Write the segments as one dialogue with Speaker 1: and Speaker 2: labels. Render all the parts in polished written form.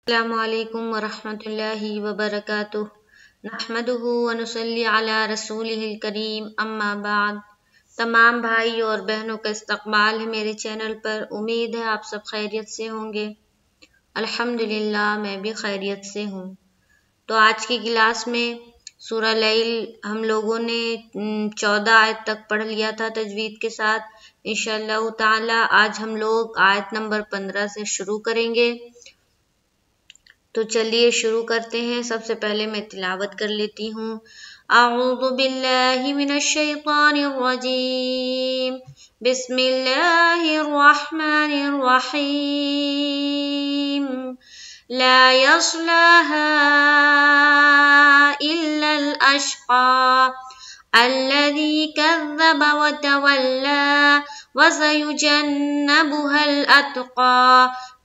Speaker 1: अस्सलामुअलैकुम वरहमतुल्लाहि वबरकातुह नहमदुहु व नुसल्ली अला रसूलिहिल करीम अम्मा बाद। तमाम भाई और बहनों का इस्तकबाल है मेरे चैनल पर। उम्मीद है आप सब खैरियत से होंगे। अल्हम्दुलिल्लाह मैं भी खैरियत से हूँ। तो आज की क्लास में सूरह लैल हम लोगों ने 14 आयत तक पढ़ लिया था तजवीद के साथ। इंशाअल्लाह ताला आज हम लोग आयत नंबर 15 से शुरू करेंगे। तो चलिए शुरू करते हैं। सबसे पहले मैं तिलावत कर लेती हूँ। अऊज़ु बिल्लाहि मिनश शैतानिर रजीम। बिस्मिल्लाहिर रहमानिर रहीम। ला यस्लाहा इल्लल अश्क़ा अल्लज़ी कज़्ज़ब व तवल्ला व सयुजन्नबुहल अत्क़ा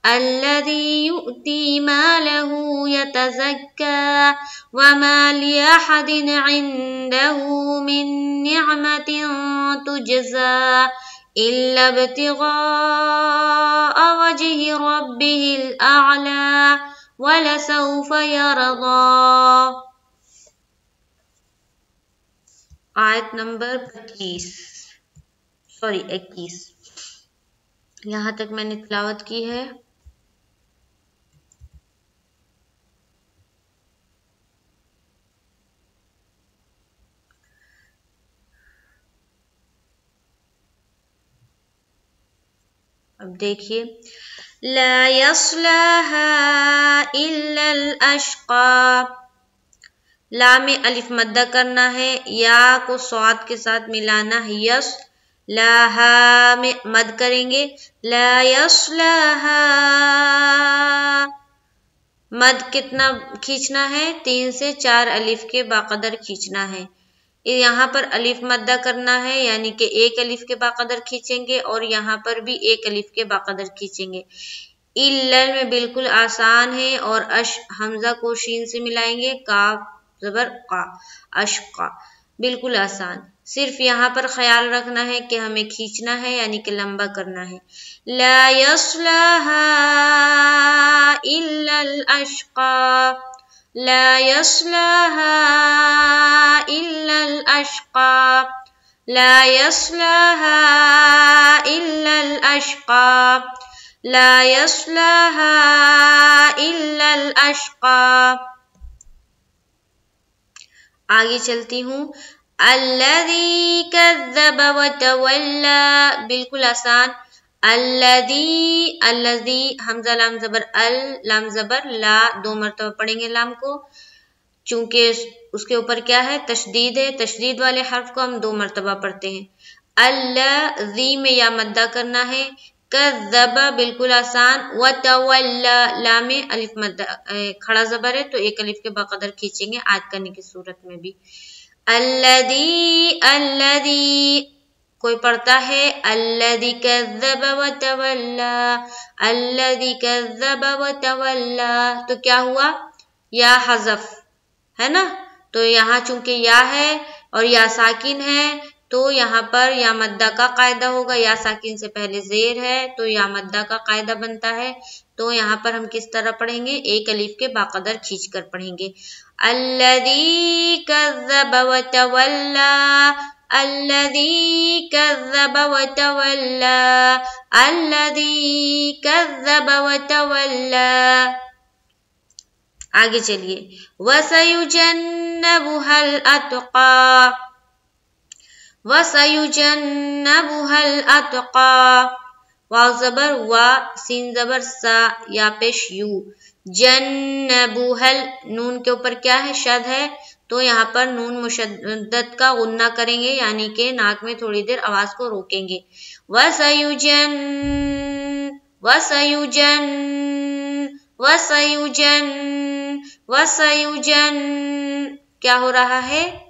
Speaker 1: अल्लज़ी यु'ती मालहु यतज़क्का वमा लिअहदिन इंदहु मिन निअमतिन तुजज़ा इल्ला इब्तिग़ाअ वजहि रब्बिहिल अअला वलसौफ़ यरज़ा। आयत नंबर 21 यहाँ तक मैंने तिलावत की है। अब देखिए, ला यस्लाहा इल्लल अश्क़ा। ला में अलिफ मद्दा करना है, या को स्वाद के साथ मिलाना है। यस लाहा में मद करेंगे। ला यस्लाहा मद कितना खींचना है? 3 से 4 अलिफ के बाकदर खींचना है। यहाँ पर अलिफ मद्दा करना है, यानी कि 1 अलिफ के बाकदर खींचेंगे और यहाँ पर भी 1 अलिफ के बाकदर खींचेंगे। इल्लल में बिल्कुल आसान है। और अश हमजा को शीन से मिलाएंगे, काफ ज़बर का, अश्का, बिल्कुल आसान। सिर्फ यहाँ पर ख्याल रखना है कि हमें खींचना है, यानी कि लंबा करना है। ला यस्लाहा इल्लल अश्का, ला यस्लाहा इल्लल अश्का, ला यस्लाहा इल्लल अश्का, ला यस्लाहा इल्लल अश्का। आगे चलती हूँ। अल्लज़ी कज़्ज़ब व तवल्ला, बिल्कुल आसान। अल्लज़ी, अल्लज़ी हमजा लाम ज़बर अल, लाम ज़बर ला, 2 मरतबा पढ़ेंगे लाम को, चूंकि उसके ऊपर क्या है? तशदीद है। तशदीद वाले हर्फ को हम 2 मरतबा पढ़ते हैं। अल्लज़ी में या मद्दा करना है। कज़्ज़ब बिल्कुल आसान। व तवल्ला, ला में अलिफ मद्दा खड़ा ज़बर है, तो 1 अलिफ के बाकदर खींचेंगे आयत करने की सूरत में भी। अल्लज़ी, अल्लज़ी कोई पढ़ता है अल्लज़ी कज़्ज़ब व तवल्ला, अल्लज़ी कज़्ज़ब व तवल्ला, तो क्या हुआ? या हज़फ है ना। तो यहाँ चूंकि या है और या साकिन है, तो यहाँ पर या मद्दा का कायदा होगा। या साकिन से पहले ज़ेर है, तो या मद्दा का कायदा बनता है। तो यहाँ पर हम किस तरह पढ़ेंगे? 1 अलिफ के बाकदर खींच कर पढ़ेंगे। अल्लज़ी कज़्ज़ब व तवल्ला, अल्लज़ी कज़्ज़ब व तवल्ला, अल्लज़ी कज़्ज़ब व तवल्ला। आगे चलिए। वसयुजन्नबुहल अत्क़ा, वसयुजन्नबुहल अत्क़ा, वाव ज़बर वा, सीन ज़बर सा, या पेश यू। जन्नबुहल, नून के ऊपर क्या है? शद है, तो यहाँ पर नून मुशद्दद का गुन्ना करेंगे, यानी कि नाक में थोड़ी देर आवाज को रोकेंगे। वसयुजन, वसयुजन, वसयुजन, वसयुजन, क्या हो रहा है?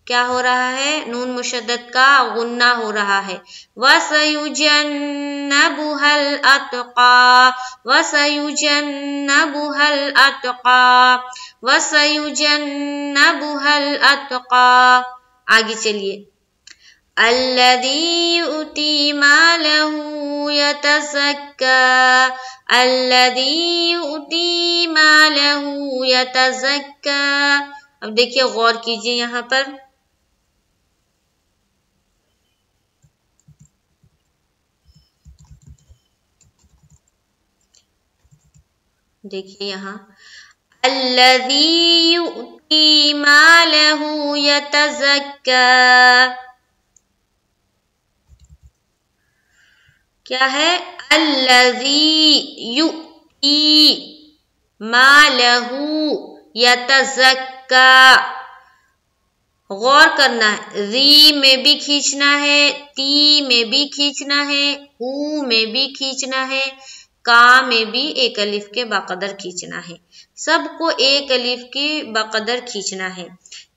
Speaker 1: क्या हो रहा है? नून मुशद्दद का गुन्ना हो रहा है। वसयुजन्नबुहल अत्क़ा, वसयुजन्नबुहल अत्क़ा, वसयुजन्नबुहल अत्क़ा। आगे चलिए। الذی یؤتی مالہ یتزکی، الذی یؤتی مالہ یتزکی۔ اب دیکھیے غور کیجیے یہاں پر، دیکھیے یہاں الذی یؤتی مالہ یتزکی، کیا ہے؟ الذی یؤتی مالہ یتزکی۔ غور کرنا ہے، ری میں بھی کھینچنا ہے، تی میں بھی کھینچنا ہے، او میں بھی کھینچنا ہے، کا میں بھی ایک الف کے بقدر کھینچنا ہے، سب کو ایک الف کی بقدر کھینچنا ہے۔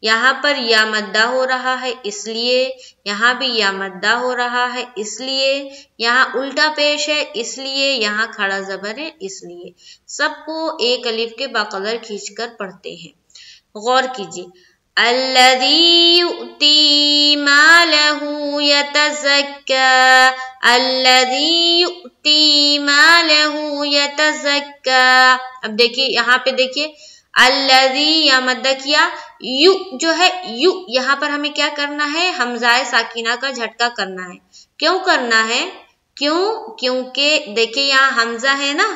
Speaker 1: یہاں پر یا مدہ ہو رہا ہے اس لیے، یہاں بھی یا مدہ ہو رہا ہے اس لیے، یہاں الٹا پیش ہے اس لیے، یہاں کھڑا زبر ہے اس لیے، سب کو ایک الف کے بقدر کھینچ کر پڑھتے ہیں۔ غور کیجیے، الذی یؤتی مالہ یتزکی، الذی یؤتی مالہ یتزکی۔ اب دیکھیے یہاں پہ، دیکھیے الذی یا مدہ کیا، یو جو ہے یو، یہاں پر ہمیں کیا کرنا ہے؟ حمزہ ساکینہ کا جھٹکا کرنا ہے۔ کیوں کرنا ہے؟ کیونکہ دیکھیے یہاں حمزہ ہے نا،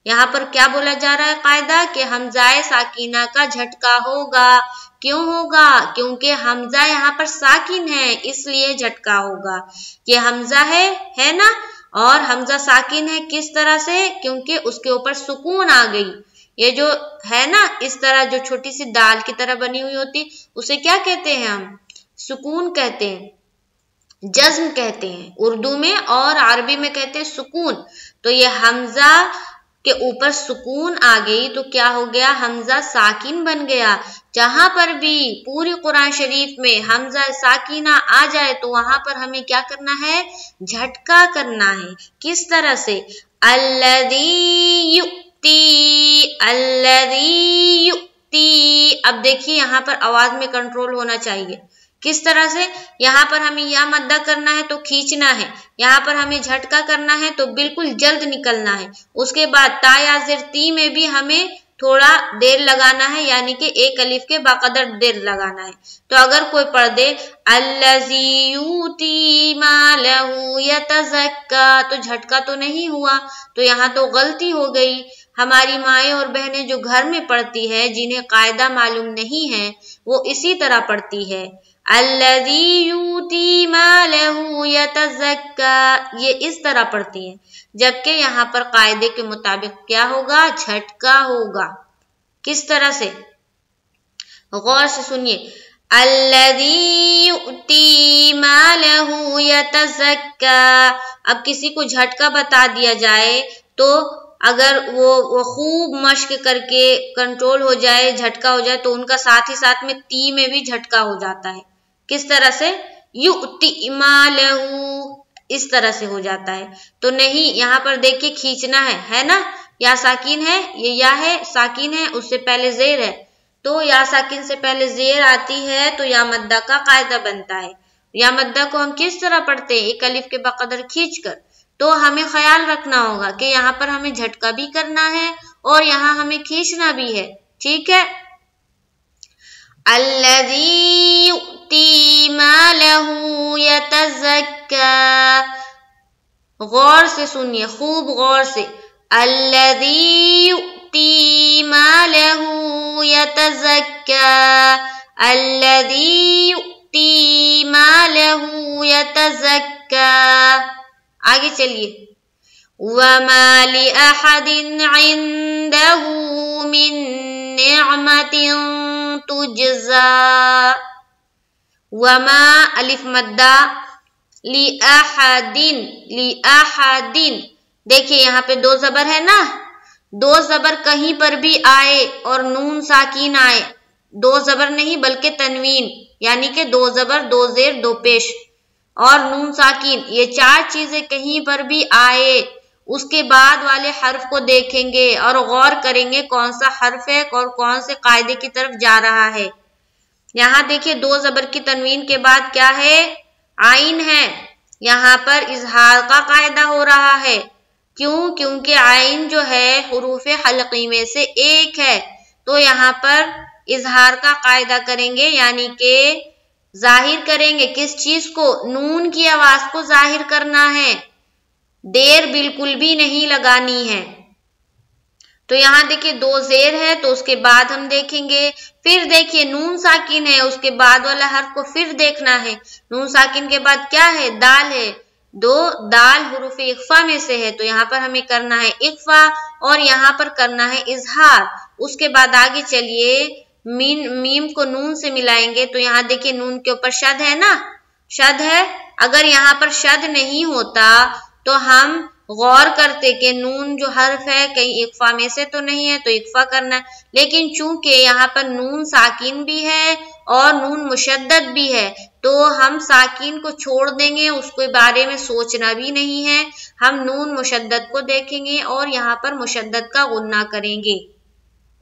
Speaker 1: یہاں پر کیا بولا جا رہا ہے قاعدہ کہ حمزہ ساکینہ کا جھٹکا ہوگا۔ کیوں ہوگا؟ کیونکہ حمزہ یہاں پر ساکن ہے اس لیے جھٹکا ہوگا۔ یہ حمزہ ہے نا، اور حمزہ ساکن ہے کس طرح سے؟ کیونکہ اس کے اوپر سکون آ گئی۔ یہ جو ہے نا اس طرح جو چھوٹی سی دال کی طرح بنی ہوئی ہوتی، اسے کیا کہتے ہیں ہم؟ سکون کہتے ہیں، جزم کہتے ہیں اردو میں، اور عربی میں کہتے ہیں سکون۔ تو یہ حمزہ کے اوپر سکون آ گئی تو کیا ہو گیا؟ حمزہ ساکن بن گیا۔ جہاں پر بھی پوری قرآن شریف میں حمزہ ساکینہ آ جائے تو وہاں پر ہمیں کیا کرنا ہے؟ جھٹکا کرنا ہے۔ کس طرح سے؟ الذی یؤتی، الذی یؤتی۔ اب دیکھیے یہاں پر آواز میں کنٹرول ہونا چاہیے۔ کس طرح سے؟ یہاں پر ہمیں یا مدہ کرنا ہے تو کھینچنا ہے، یہاں پر ہمیں جھٹکا کرنا ہے تو بالکل جلد نکلنا ہے۔ اس کے بعد تا یا زیر تی میں بھی ہمیں تھوڑا دیر لگانا ہے، یعنی کہ ایک الف کے بقدر دیر لگانا ہے۔ تو اگر کوئی پڑھ دے الذی یؤتی مالہ یتزکی تو جھٹکا تو نہیں ہوا، تو یہاں تو غلطی ہو گئی۔ ہماری مائیں اور بہنیں جو گھر میں پڑھتی ہے، جنہیں قاعدہ معلوم نہیں ہے، وہ اسی طرح پڑھتی ہے، الذی یؤتی مالہ یتزکی، یہ اس طرح پڑھتی ہیں، جبکہ یہاں پر قاعدے کے مطابق کیا ہوگا؟ جھٹکا ہوگا۔ کس طرح سے؟ غور سے سنیے، الذی یؤتی مالہ یتزکی۔ اب کسی کو جھٹکا بتا دیا جائے تو اگر وہ خوب مشق کر کے کنٹرول ہو جائے، جھٹکا ہو جائے، تو ان کا ساتھ ہی ساتھ میں تی میں بھی جھٹکا ہو جاتا ہے۔ کس طرح سے؟ یؤتی مالہ، اس طرح سے ہو جاتا ہے۔ تو نہیں، یہاں پر دیکھیے کھینچنا ہے نا، یا ساکین ہے، یہ یا ہے ساکین ہے، اس سے پہلے زیر ہے، تو یا ساکن سے پہلے زیر آتی ہے تو یا مدہ کا قاعدہ بنتا ہے۔ یا مدہ کو ہم کس طرح پڑھتے ہیں؟ ایک الف کے بقدر کھینچ کر۔ تو ہمیں خیال رکھنا ہوگا کہ یہاں پر ہمیں جھٹکا بھی کرنا ہے اور یہاں ہمیں کھینچنا بھی ہے، ٹھیک ہے؟ الذی یؤتی مالہ یتزکی، غور سے سنیے، خوب غور سے، الذی یؤتی مالہ یتزکی، الذی یؤتی مالہ یتزکی۔ آگے چلیے، وَمَا لِأَحَدٍ عِندَهُ مِن نِعْمَةٍ تُجْزَى، وَمَا الف مدہ، لِأَحَدٍ، لِأَحَدٍ، دیکھیے یہاں پہ دو زبر ہے نا، دو زبر کہیں پر بھی آئے اور نون ساکین آئے، دو زبر نہیں بلکہ تنوین، یعنی کہ دو زبر، دو زیر، دو پیش اور نون ساکین، یہ چار چیزیں کہیں پر بھی آئے، اس کے بعد والے حرف کو دیکھیں گے اور غور کریں گے کون سا حرف ہے اور کون سے قاعدے کی طرف جا رہا ہے۔ یہاں دیکھیے دو زبر کی تنوین کے بعد کیا ہے؟ आइन है, यहाँ पर इजहार का कायदा हो रहा है। क्यों? क्योंकि आइन जो है हुरूफ हल्की में से एक है, तो यहाँ पर इजहार का कायदा करेंगे, यानी कि जाहिर करेंगे किस चीज को? नून की आवाज को जाहिर करना है, देर बिल्कुल भी नहीं लगानी है। तो यहाँ देखिए दो जेर है, तो उसके बाद हम देखेंगे, फिर देखिए नून साकिन है, उसके बाद वाला हर्फ को फिर देखना है। नून साकिन के बाद क्या है? दाल है, दो दाल हुरूफ इख्फा में से है, तो यहाँ पर हमें करना है इख्फा और यहाँ पर करना है इजहार। उसके बाद आगे चलिए मीम को नून से मिलाएंगे, तो यहाँ देखिए नून के ऊपर शद है ना, शद है। अगर यहाँ पर शद नहीं होता तो हम गौर करते कि नून जो हर्फ है कहीं इख्फा में से तो नहीं है, तो इख्फा करना है। लेकिन चूंकि यहाँ पर नून साकिन भी है और नून मुशद्दद भी है, तो हम साकिन को छोड़ देंगे, उसके बारे में सोचना भी नहीं है। हम नून मुशद्दद को देखेंगे और यहाँ पर मुशद्दद का गुन्ना करेंगे।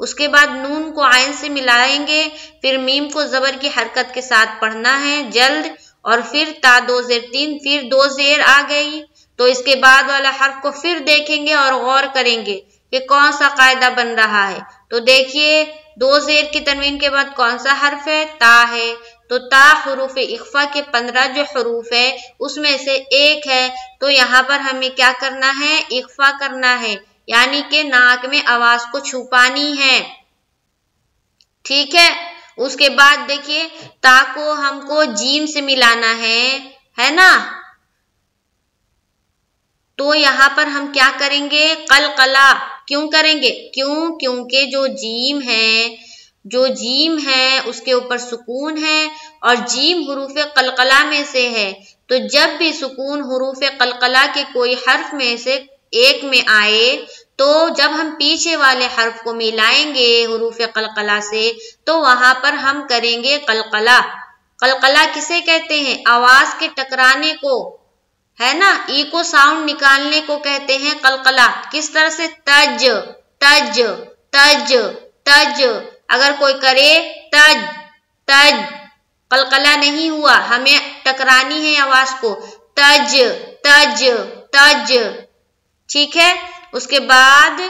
Speaker 1: उसके बाद नून को आइन से मिलाएंगे, फिर मीम को जबर की हरकत के साथ पढ़ना है जल्द, और फिर ता दो जेर तीन, फिर दो जेर आ गई, तो इसके बाद वाला हर्फ को फिर देखेंगे और गौर करेंगे कि कौन सा कायदा बन रहा है। तो देखिए दो जेर की तनवीन के बाद कौन सा हर्फ है? ता है, तो ता हुरूफ इख्फा के 15 जो हरूफ है उसमें से एक है, तो यहाँ पर हमें क्या करना है? इख्फा करना है, यानी कि नाक में आवाज को छुपानी है। ठीक है, उसके बाद देखिए ता को हमको जीम से मिलाना है ना, तो यहाँ पर हम क्या करेंगे? कलकला। क्यों करेंगे? क्योंकि जो जीम है उसके ऊपर सुकून है और जीम हुरूफ कलकला में से है, तो जब भी सुकून हुरूफ कलकला के कोई हर्फ में से एक में आए, तो जब हम पीछे वाले हर्फ को मिलाएंगे हुरूफ कलकला से, तो वहां पर हम करेंगे कलकला। कलकला किसे कहते हैं? आवाज के टकराने को, है ना, ई को साउंड निकालने को कहते हैं कलकला। किस तरह से? तज तज तज तज। अगर कोई करे तज तज, कलकला नहीं हुआ, हमें टकरानी है आवाज को, तज तज तज। ठीक है, उसके बाद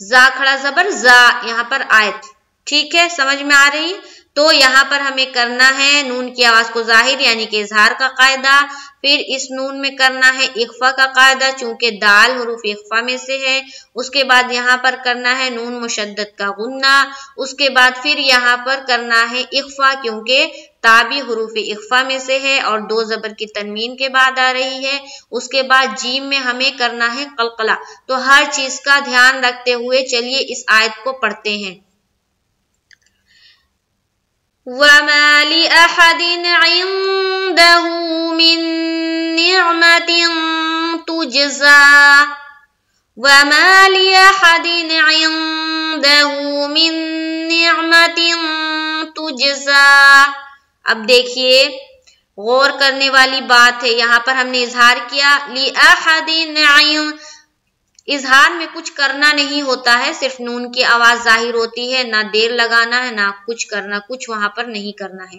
Speaker 1: जा खड़ा जबर जा, यहाँ पर आयत। ठीक है, समझ में आ रही? तो यहाँ पर हमें करना है नून की आवाज को जाहिर, यानी कि इजहार का कायदा, फिर इस नून में करना है इख्फा का कायदा, चूंकि दाल हुरूफ इख्फा में से है। उसके बाद यहाँ पर करना है नून मुशद्दद का गुन्ना, उसके बाद फिर यहाँ पर करना है इख्फा, क्योंकि ताबी हुरूफ इख्फा में से है और दो जबर की तनवीन के बाद आ रही है। उसके बाद जीम में हमें करना है कलकला। तो हर चीज का ध्यान रखते हुए चलिए इस आयत को पढ़ते हैं। वमा लिअहदिन इंदहु मिन निअमतिन तुजज़ा, वमा लिअहदिन इंदहु मिन निअमतिन तुजज़ा। अब देखिए गौर करने वाली बात है, यहाँ पर हमने इजहार किया लिअहदिन, इजहार में कुछ करना नहीं होता है, सिर्फ नून की आवाज जाहिर होती है, ना देर लगाना है ना कुछ करना, कुछ वहां पर नहीं करना है।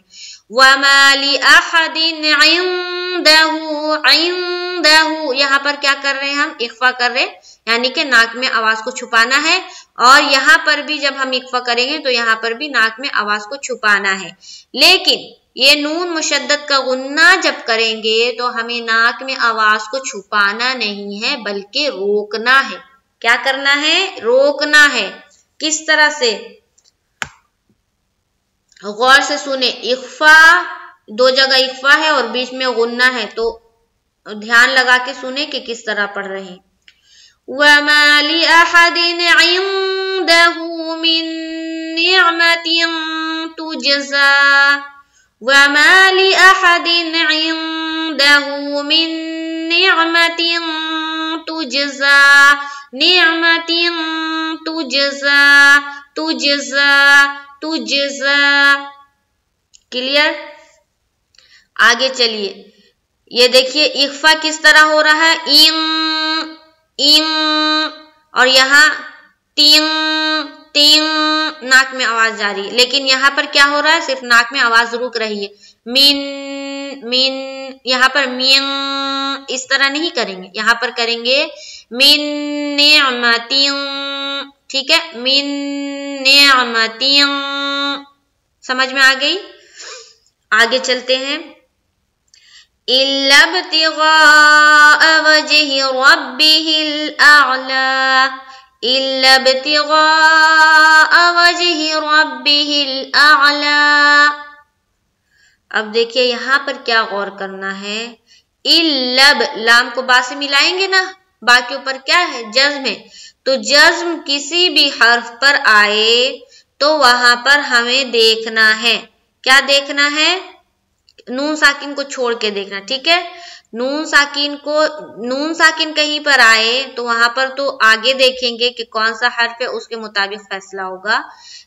Speaker 1: वमा लिअहदिन इंदहु, इंदहु यहाँ पर क्या कर रहे हैं? हम इख्फा कर रहे हैं, यानी कि नाक में आवाज को छुपाना है, और यहाँ पर भी जब हम इख्फा करेंगे तो यहाँ पर भी नाक में आवाज को छुपाना है। लेकिन ये नून मुशद्दद का गुन्ना जब करेंगे तो हमें नाक में आवाज को छुपाना नहीं है, बल्कि रोकना है। क्या करना है? रोकना है। किस तरह से? गौर से सुने, इख्फा दो जगह इख्फा है और बीच में गुन्ना है, तो ध्यान लगा के सुने कि किस तरह पढ़ रहे हैं। वमा लिअहदिन इंदहु मिन निअमतिन तुजज़ा, वमा लिअहदिन इंदहु मिन निअमतिन तुजज़ा, निअमतिन तुजज़ा, तुजज़ा तुजज़ा। क्लियर? आगे चलिए, ये देखिए इख्फा किस तरह हो रहा है, इन इन, और यहाँ तिंग तिंग, नाक में आवाज जारी है। लेकिन यहाँ पर क्या हो रहा है? सिर्फ नाक में आवाज रुक रही है। मिन मिन, यहाँ पर मिन इस तरह नहीं करेंगे, यहाँ पर करेंगे मिन निअमतिन, ठीक है, मिन निअमतिन। समझ में आ गई? आगे चलते हैं। इल्ला इब्तिगाअ वजहि रब्बिहिल अअला, इल्ला इब्तिगाअ वजहि रब्बिहिल अअला। अब देखिए यहाँ पर क्या गौर करना है, इल्लब लाम को बा से मिलाएंगे ना, बा के ऊपर क्या है, जज्म है, तो जज्म किसी भी हर्फ पर आए तो वहां पर हमें देखना है, क्या देखना है, नून साकिन को छोड़ के देखना, ठीक है। नून साकिन कहीं पर आए तो वहां पर तो आगे देखेंगे कि कौन सा हर्फ है, उसके मुताबिक फैसला होगा,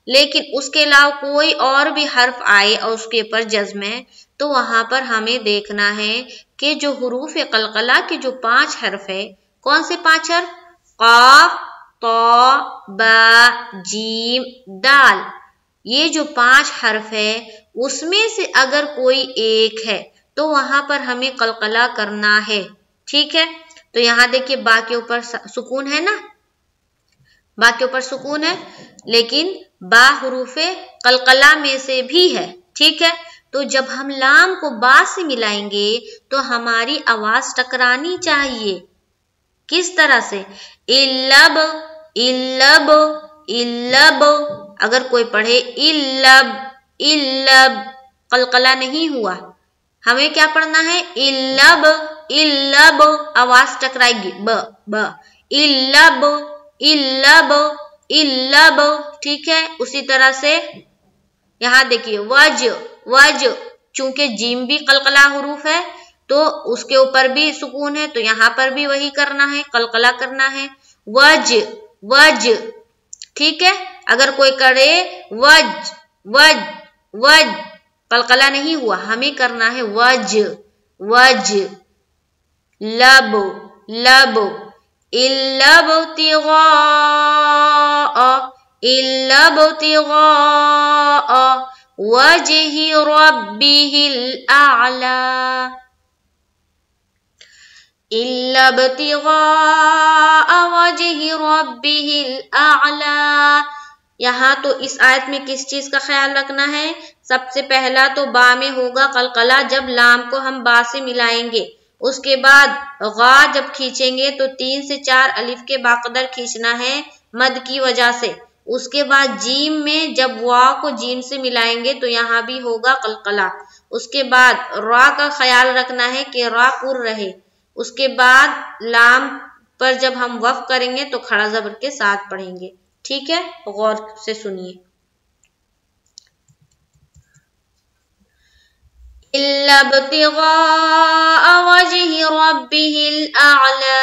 Speaker 1: लेकिन उसके अलावा कोई और भी हर्फ आए और उसके ऊपर जज्म है तो वहां पर हमें देखना है कि जो हुरूफ कलकला के जो 5 हर्फ है, कौन से 5 हर्फ, क़ाफ, तो, बा, जीम, दाल, ये जो 5 हर्फ है उसमें से अगर कोई एक है तो वहां पर हमें कलकला करना है, ठीक है। तो यहाँ देखिए बा के ऊपर सुकून है ना, बा के ऊपर सुकून है, लेकिन बा हुरूफे कलकला में से भी है, ठीक है। तो जब हम लाम को बा से मिलाएंगे तो हमारी आवाज टकरानी चाहिए, किस तरह से, इल्लब इल्लब इल्लब, अगर कोई पढ़े इल्लब इल्लब, कलकला नहीं हुआ, हमें क्या पढ़ना है, इल्लब इल्लब, आवाज टकराएगी, ब ब, इल्लब इल्लब इल्लब, ठीक है। उसी तरह से यहाँ देखिए वज वज, चूंकि जीम भी कलकला हुरूफ है तो उसके ऊपर भी सुकून है, तो यहाँ पर भी वही करना है, कलकला करना है, वज वज, ठीक है। अगर कोई करे वज वज वज, कलकला नहीं हुआ, हमें करना है वज वज, लब लब, इल्लब इब्तिगाअ वजहि रब्बिहिल अअला, इल्ला इब्तिगाअ वजहि रब्बिहिल अअला। यहाँ तो इस आयत में किस चीज का ख्याल रखना है, सबसे पहला तो बा में होगा कलकला जब लाम को हम बा से मिलाएंगे, उसके बाद गा जब खींचेंगे तो 3 से 4 अलिफ के बाकदर खींचना है मद की वजह से, उसके बाद जीम में जब वा को जीम से मिलाएंगे तो यहाँ भी होगा कलकला, उसके बाद रा का ख्याल रखना है कि रा पुर रहे, उसके बाद लाम पर जब हम वफ करेंगे तो खड़ा जबर के साथ पढ़ेंगे, ठीक है। गौर से सुनिए, इल्ला इब्तिगाअ वजहि रब्बिहिल अअला,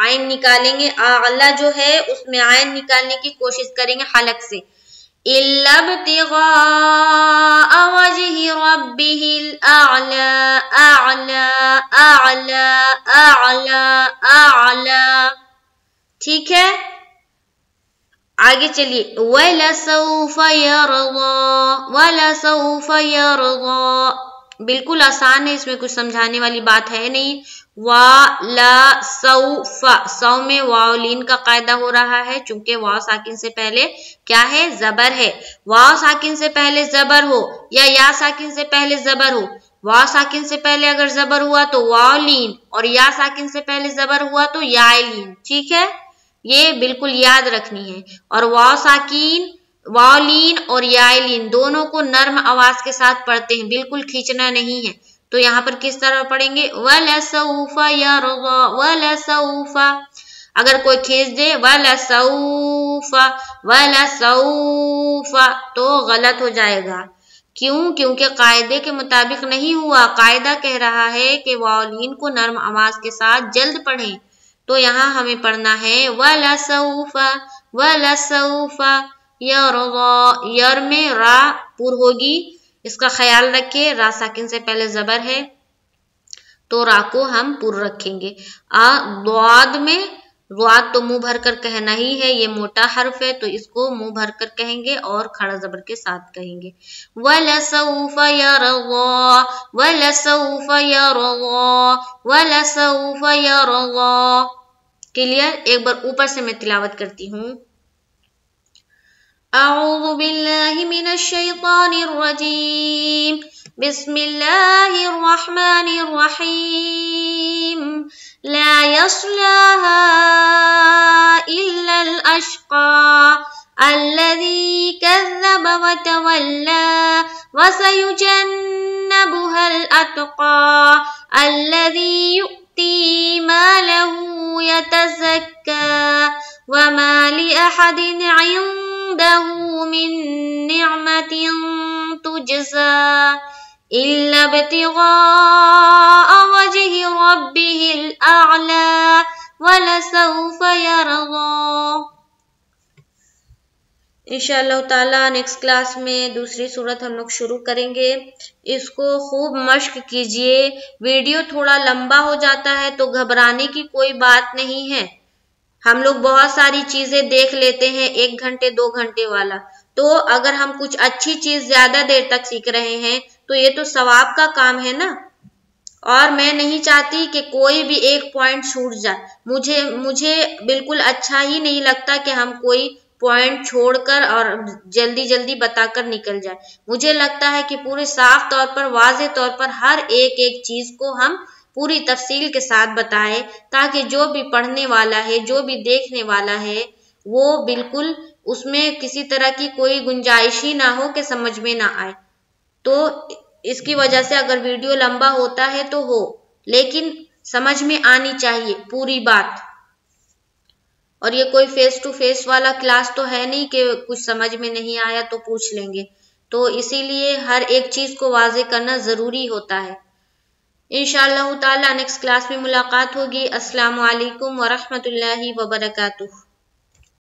Speaker 1: आइन निकालेंगे, आला जो है उसमें आइन निकालने की कोशिश करेंगे हलक से, इल्ला इब्तिगाअ वजहि रब्बिहिल अअला अअला अअला अअला अअला, ठीक है। आगे चलिए, वलसौफ यरदा, वलसौफ यरदा, बिल्कुल आसान है, इसमें कुछ समझाने वाली बात है नहीं। ला सौफा, सौ में वावलीन का कायदा हो रहा है, चूंकि वाव साकिन से पहले क्या है, जबर है। वाव साकिन से पहले जबर हो या साकिन से पहले जबर हो, वाव साकिन से पहले अगर जबर हुआ तो वावलीन, और या साकिन से पहले जबर हुआ तो यालीन, ठीक है, ये बिल्कुल याद रखनी है। और वाव साकिन, वावलीन और यालीन दोनों को नर्म आवाज के साथ पढ़ते हैं, बिल्कुल खींचना नहीं है। तो यहाँ पर किस तरह पढ़ेंगे, वलसौफा यरदा, वलसौफा, अगर कोई खींच दे वलसौफा वलसौफा तो गलत हो जाएगा, क्यों, क्योंकि कायदे के मुताबिक नहीं हुआ, कायदा कह रहा है कि वावलीन को नर्म आवाज के साथ जल्द पढ़ें, तो यहाँ हमें पढ़ना है वलसौफा वलसौफा यरदा, यर में रा पुर होगी, इसका ख्याल रखिए, रा साकिन से पहले जबर है तो रा को हम पुर रखेंगे। द्वाद में रुआत तो मुंह भर कर कहना ही है, ये मोटा हर्फ है तो इसको मुंह भर कर कहेंगे और खड़ा जबर के साथ कहेंगे। वलसौफ यरज़ा, वलसौफ यरज़ा, वलसौफ यरज़ा। क्लियर? एक बार ऊपर से मैं तिलावत करती हूँ। अऊज़ु बिल्लाहि मिनश शैतानिर रजीम, बिस्मिल्लाहिर रहमानिर रहीम। ला यस्लाहा इल्लल अश्क़ा अल्लज़ी कज़्ज़ब व तवल्ला वसयुजन्नबुहल अत्क़ा अल्लज़ी यु'ती मालहु यतज़क्का वमा लिअहदिन इंदहु मिन निअमतिन तुजज़ा इल्ला इब्तिग़ाअ वजहि रब्बिहिल अअला वलसौफ यरज़ा। इंशाअल्लाह ताला नेक्स्ट क्लास में दूसरी सूरत हम लोग शुरू करेंगे। इसको खूब मश्क कीजिए। वीडियो थोड़ा लंबा हो जाता है तो घबराने की कोई बात नहीं है। हम लोग बहुत सारी चीजें देख लेते हैं 1 घंटे 2 घंटे वाला, तो अगर हम कुछ अच्छी चीज ज्यादा देर तक सीख रहे हैं तो ये तो सवाब का काम है ना। और मैं नहीं चाहती कि कोई भी एक पॉइंट छूट जाए। मुझे बिल्कुल अच्छा ही नहीं लगता कि हम कोई पॉइंट छोड़कर और जल्दी जल्दी बताकर निकल जाए। मुझे लगता है कि पूरे साफ तौर पर, वाज़ेह तौर पर हर एक चीज को हम पूरी तफसील के साथ बताएं, ताकि जो भी पढ़ने वाला है, जो भी देखने वाला है, वो बिल्कुल उसमें किसी तरह की कोई गुंजाइश ही ना हो कि समझ में ना आए। तो इसकी वजह से अगर वीडियो लंबा होता है तो हो, लेकिन समझ में आनी चाहिए पूरी बात। और ये कोई फेस टू फेस वाला क्लास तो है नहीं कि कुछ समझ में नहीं आया तो पूछ लेंगे। तो इसीलिए हर एक चीज को वाज़ेह करना जरूरी होता है। इंशाअल्लाह ताला नेक्स्ट क्लास में मुलाकात होगी। अस्सलामु अलैकुम व रहमतुल्लाहि व बरकातुहू।